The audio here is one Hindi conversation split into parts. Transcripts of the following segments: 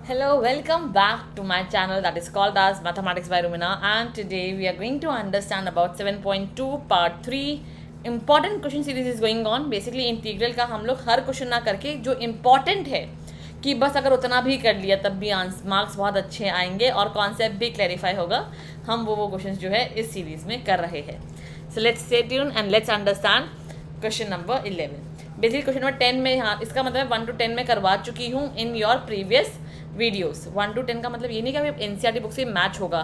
Hello, welcome back to my channel that is called as Mathematics by Rumina, and today we are going to understand about 7.2 part 3 important question series is going on. Basically integral का हम लोग हर क्वेश्चन ना करके जो इम्पॉर्टेंट है कि बस अगर उतना भी कर लिया तब भी मार्क्स बहुत अच्छे आएंगे और कॉन्सेप्ट भी क्लैरिफाई होगा, हम वो क्वेश्चन जो है इस सीरीज में कर रहे हैं. So let's stay tune and let's understand question number 11. Basically question number 10 में, यहाँ इसका मतलब 1 to 10 में करवा चुकी हूँ in your previous videos. 1 to 10 का मतलब ये नहीं कि अभी एनसीईआरटी बुक से मैच होगा.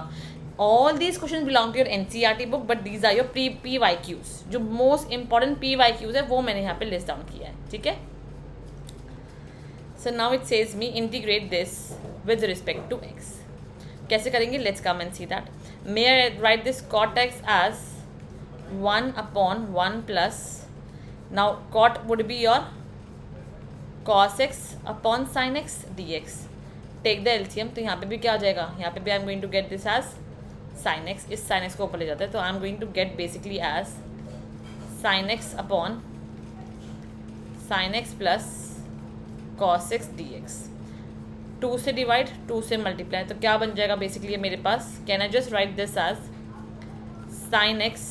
All these question belong to your NCERT book, but these are your PYQs. जो मोस्ट इंपॉर्टेंट PYQs है वो मैंने यहाँ पे लिस्ट डाउन किया है. ठीक है. So now it says me integrate this with respect to x. कैसे करेंगे? Let's come and see that. May I write this cot x as 1/1 plus. Now cot would be your cos x upon sin x dx. Take the LCM. तो यहाँ पे भी क्या हो जाएगा? यहाँ पे भी I am going to get this as sine x. इस साइन एक्स को ऊपर ले जाते हैं तो I am going to get basically as sine x upon sine x plus cos x d x. 2 से डिवाइड, 2 से मल्टीप्लाई, तो क्या बन जाएगा बेसिकली मेरे पास? Can I just write this as sine x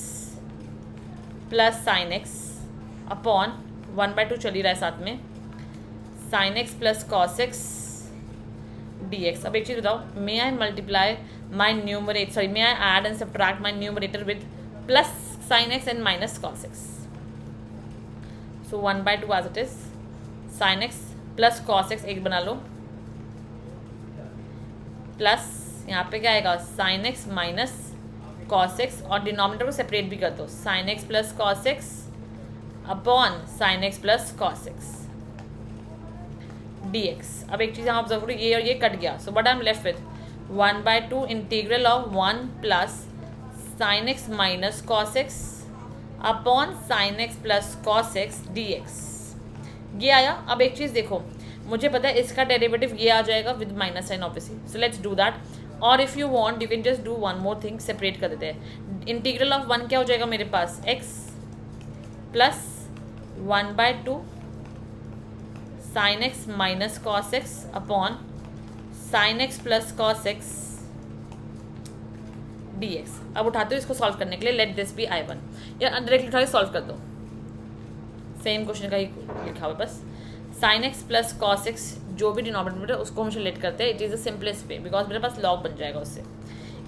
plus sine x upon 1/2 चल ही रहा है साथ में, sine x plus cos x dx. अब एक चीज़ बताओ, may I multiply my numerator, sorry may I add and subtract my numerator with plus sine x and minus cos x. So 1/2 as it is, sine x plus cos x एक बना लो, प्लस यहाँ पे क्या आएगा? Sign x minus cos x, और डिनोमिनेटर को सेपरेट भी कर दो, sine x plus cos x upon sine x plus cos x dx. अब एक चीज़ यहाँ ऑब्जर्व करो, ये और ये कट गया. So but I am left with 1/2 integral of 1 plus sine x minus cos x upon sine x plus cos x dx. ये आया. अब एक चीज़ देखो, मुझे पता है इसका डेरिवेटिव ये आ जाएगा with minus sine obviously. So let's do that. और if you want you can just do one more thing, separate कर देते हैं. इंटीग्रल ऑफ 1 क्या हो जाएगा मेरे पास? x plus 1/2 sine x minus cos x upon sine x plus cos x dx. अब उठाते हो इसको सॉल्व करने के लिए. Let this be I1. या डायरेक्टली उठा के सॉल्व कर दो. सेम क्वेश्चन का ही लिखा हुआ बस. Sine x plus cos x जो भी डिनोमिनेटर है उसको हम लेट करते हैं. It is the simplest way because मेरे पास लॉग बन जाएगा उससे.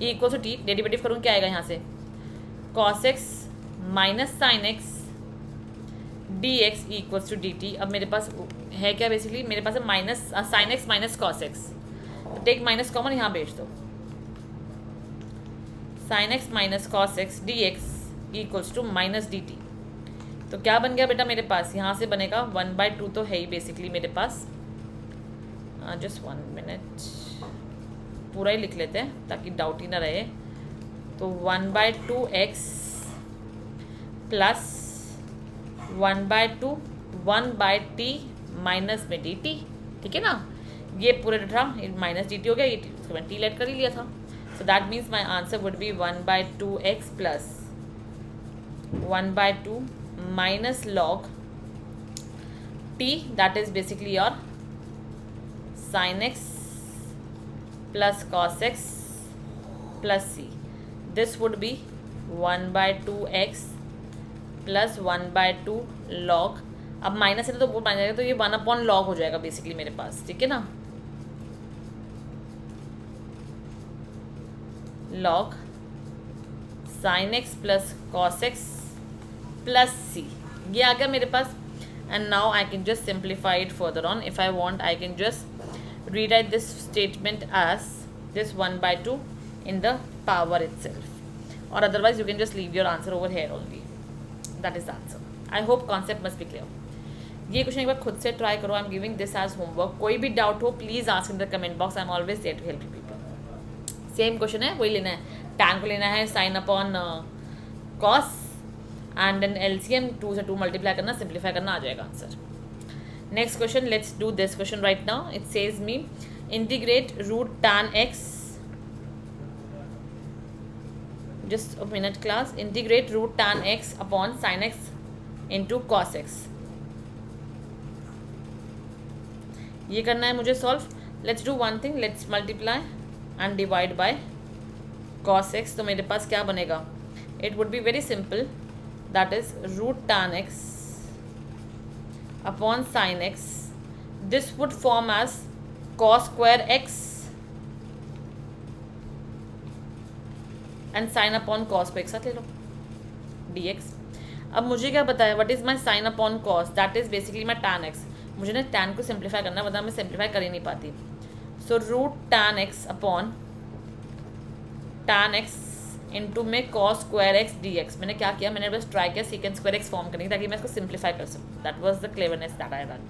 E equal to t, derivative करूँ क्या आएगा यहाँ से? Cos x minus sine x dx equals to dt. अब मेरे पास है क्या बेसिकली? मेरे पास है minus sine x minus cos x. Take minus common, यहाँ भेज दो. Sine x minus cos x dx equals to minus dt. तो क्या बन गया बेटा मेरे पास? यहाँ से बनेगा 1/2 तो है ही बेसिकली मेरे पास. जस्ट 1 मिनट, पूरा ही लिख लेते हैं ताकि डाउट ही ना रहे. तो 1/2 x प्लस 1/2 1/t माइनस में dt. ठीक है ना? ये पूरे था माइनस dt हो गया, ये उसको मैंने t लेट कर ही लिया था. So that means my answer would be 1/2 x plus 1/2 minus log t, that is basically your sign x plus cos x plus c. This would be 1/2 x plus 1/2 log. अब माइनस है तो वो बन जाएगा, तो ये 1/log हो जाएगा बेसिकली मेरे पास. ठीक है ना? Log sine x plus cos x plus c, ये आ गया मेरे पास. And now I can just simplify it further on. If I want I can just rewrite this statement as this 1/2 in the power itself, or otherwise you can just leave your answer over here only. That is the answer. I hope concept must be clear. ये क्वेश्चन एक बार खुद से ट्राई करो. I am giving this as homework. कोई भी डाउट हो please ask in the comment box. I am always there to help you people. Same question है, वही लेना है. टैन को लेना है sine upon cos and then LCM 2 से 2 मल्टीप्लाई करना, सिंप्लीफाई करना, आ जाएगा answer. Next question, let's do this question right now. It says me integrate root tan x, just a minute class, integrate root tan x upon sin x into cos x. ये करना है मुझे solve. Let's do one thing, let's multiply and divide by cos x. तो मेरे पास क्या बनेगा, it would be very simple, that is root tan x upon sin x. This would form as cos square x and sine upon cos को एक साथ ले लो dx. अब मुझे क्या पता है, what is my sign upon cos, that is basically my tan x. मुझे ना tan को सिंप्लीफाई करना है, वरना मैं सिंप्लीफाई कर ही नहीं पाती. So root tan x upon tan x into में cos स्क्वायर x dx. मैंने क्या किया, मैंने बस ट्राई किया सीकेंड स्क्वायर x फॉर्म करने की, ताकि मैं इसको सिंप्लीफाई कर सकूँ. That was the cleverness that I done.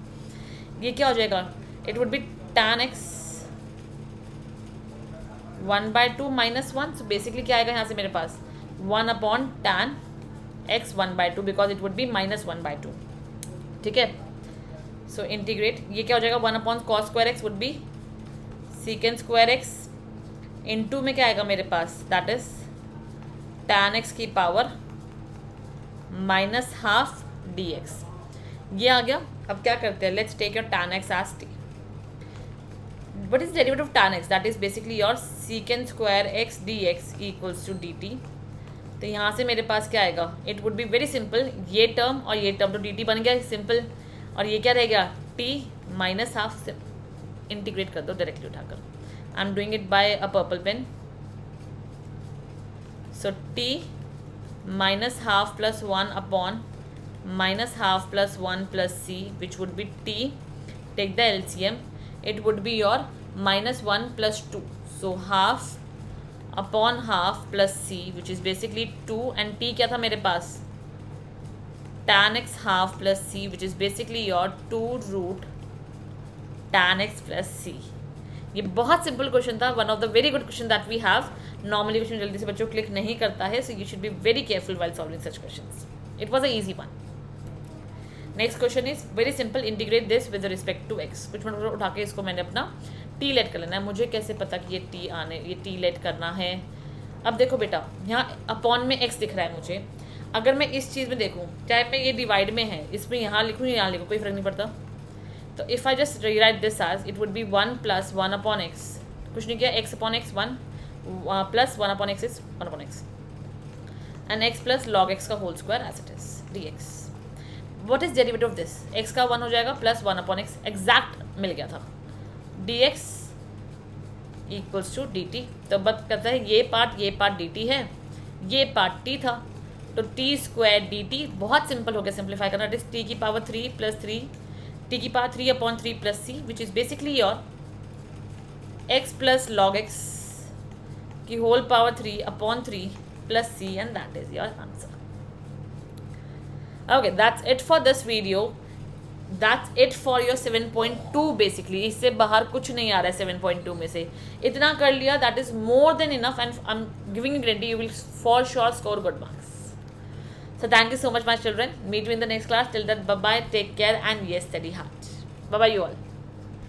ये क्या हो जाएगा, it would B tan x 1/2 minus 1. So basically क्या आएगा यहाँ से मेरे पास 1 upon tan x 1/2, because it would B minus 1/2. ठीक है. सो इंटीग्रेट, ये क्या हो जाएगा, 1 upon cos square x would be secant square x into में क्या आएगा मेरे पास, दैट इज tan x की पावर माइनस हाफ dx. ये आ गया. अब क्या करते हैं, let's take your tan x as t. What is derivative of tan x? That is basically your secant square x dx equals to dt. तो यहाँ से मेरे पास क्या आएगा, it would be very simple, ये टर्म और ये टर्म तो dt बन गया सिंपल, और ये क्या रहेगा t माइनस हाफ. इंटीग्रेट कर दो डायरेक्टली उठाकर. I am doing it by a purple pen. So t minus half plus 1 upon minus half plus 1 plus c which would be t. Take the LCM. It would be your minus 1 plus 2. So half upon half plus c, which is basically 2, and t क्या था मेरे पास, tan x half plus c, which is basically your 2 root tan x plus c. ये बहुत सिंपल क्वेश्चन था, one of the very good question that we have. Normally question जल्दी से बच्चों क्लिक नहीं करता है, so you should be very careful while solving such questions. It was a easy one. Next question is very simple, integrate this with respect to x. कुछ मिनट उठा के इसको मैंने अपना टी लेट कर लेना है. मुझे कैसे पता कि ये टी लेट करना है. अब देखो बेटा, यहाँ अपॉन में एक्स दिख रहा है मुझे. अगर मैं इस चीज़ में देखूँ, चाहे मैं ये डिवाइड में है, इसमें यहाँ लिखूँ यहाँ लिखूँ, कोई फर्क नहीं पड़ता. तो if I just rewrite this as, it would be 1 plus 1 upon x. कुछ नहीं किया, x upon x 1 plus 1 upon x is 1 upon x and x plus log x का whole square as it is dx. What is derivative of this? x का 1 हो जाएगा प्लस 1 अपॉन एक्स, एग्जैक्ट मिल गया था. dx equals to dt. तो बात करता है ये पार्ट dt है, ये पार्ट t था, तो t स्क्वायर dt. बहुत सिंपल हो गया सिंप्लीफाई करना. इट इज t की पावर 3 प्लस 3, t की power 3 upon 3 plus c, which is basically your x plus log x की whole power 3 upon 3 plus c, and that is your answer. Okay, that's it for this video. That's it for your 7.2 basically. इससे बाहर कुछ नहीं आ रहा है 7.2 में से. इतना कर लिया, that is more than enough, and I'm giving you guarantee you will for sure score good marks. So thank you so much my children. Meet you in the next class. Till then, bye bye, take care, and yes, study hard. Bye bye you all.